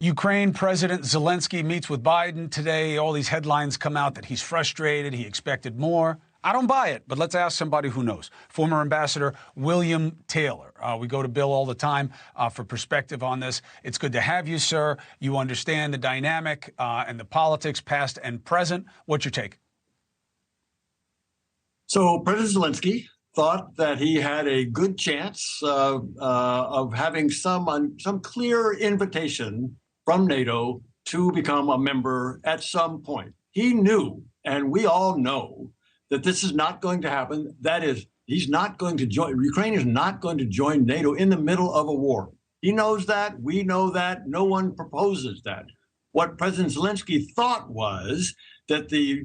Ukraine President Zelenskyy meets with Biden today. All these headlines come out that he's frustrated. He expected more. I don't buy it, but let's ask somebody who knows. Former Ambassador William Taylor. We go to Bill all the time for perspective on this. It's good to have you, sir. You understand the dynamic and the politics, past and present. What's your take? So President Zelenskyy thought that he had a good chance of having some clear invitation from NATO to become a member at some point. He knew, and we all know, that this is not going to happen. That is, he's not going to join, Ukraine is not going to join NATO in the middle of a war. He knows that, we know that, no one proposes that. What President Zelenskyy thought was that the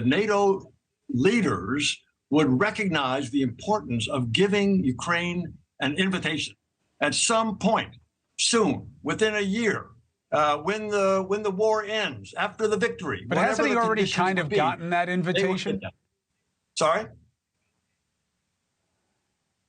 NATO leaders would recognize the importance of giving Ukraine an invitation at some point soon, within a year, when the war ends, after the victory. But hasn't he already kind of gotten that invitation? Sorry?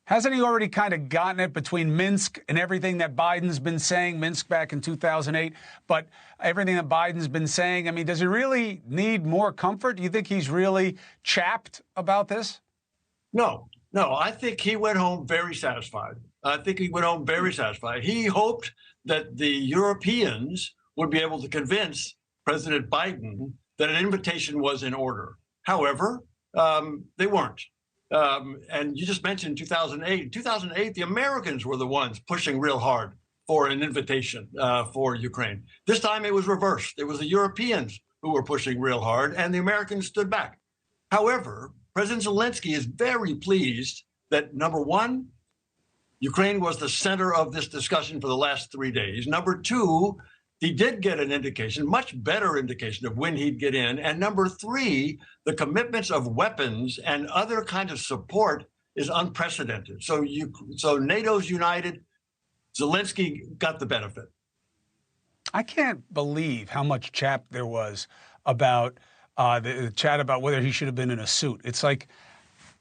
Hasn't he already kind of gotten it between Minsk and everything that Biden's been saying, Minsk back in 2008, but everything that Biden's been saying? I mean, does he really need more comfort? Do you think he's really chapped about this? No, I think he went home very satisfied. He hoped that the Europeans would be able to convince President Biden that an invitation was in order. However, they weren't. And you just mentioned 2008. In 2008, the Americans were the ones pushing real hard for an invitation for Ukraine. This time it was reversed. It was the Europeans who were pushing real hard, and the Americans stood back. However, President Zelenskyy is very pleased that, number one, Ukraine was the center of this discussion for the last 3 days. Number two, he did get an indication, much better indication of when he'd get in. And number three, the commitments of weapons and other kinds of support is unprecedented. So NATO's united. Zelenskyy got the benefit. I can't believe how much chat there was about the chat about whether he should have been in a suit. It's like,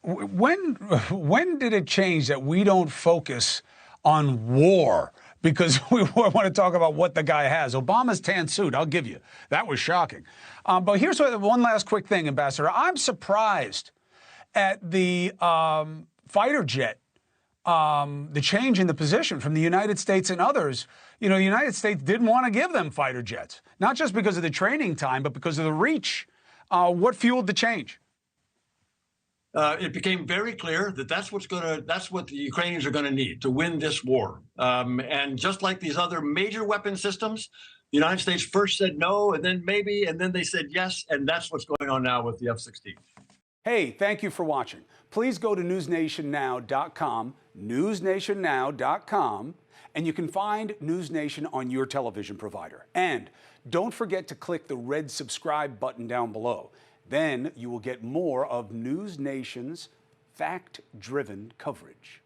when did it change that we don't focus on war because we want to talk about what the guy has? Obama's tan suit, I'll give you. That was shocking. But here's one last quick thing, Ambassador. I'm surprised at the fighter jet, the change in the position from the United States and others. You know, the United States didn't want to give them fighter jets, not just because of the training time, but because of the reach. What fueled the change? It became very clear that that's what the Ukrainians are going to need to win this war. And just like these other major weapon systems, the United States first said no, and then maybe, and then they said yes, and that's what's going on now with the F-16. Hey, thank you for watching. Please go to newsnationnow.com, newsnationnow.com, and you can find NewsNation on your television provider. And don't forget to click the red subscribe button down below. Then you will get more of NewsNation's fact-driven coverage.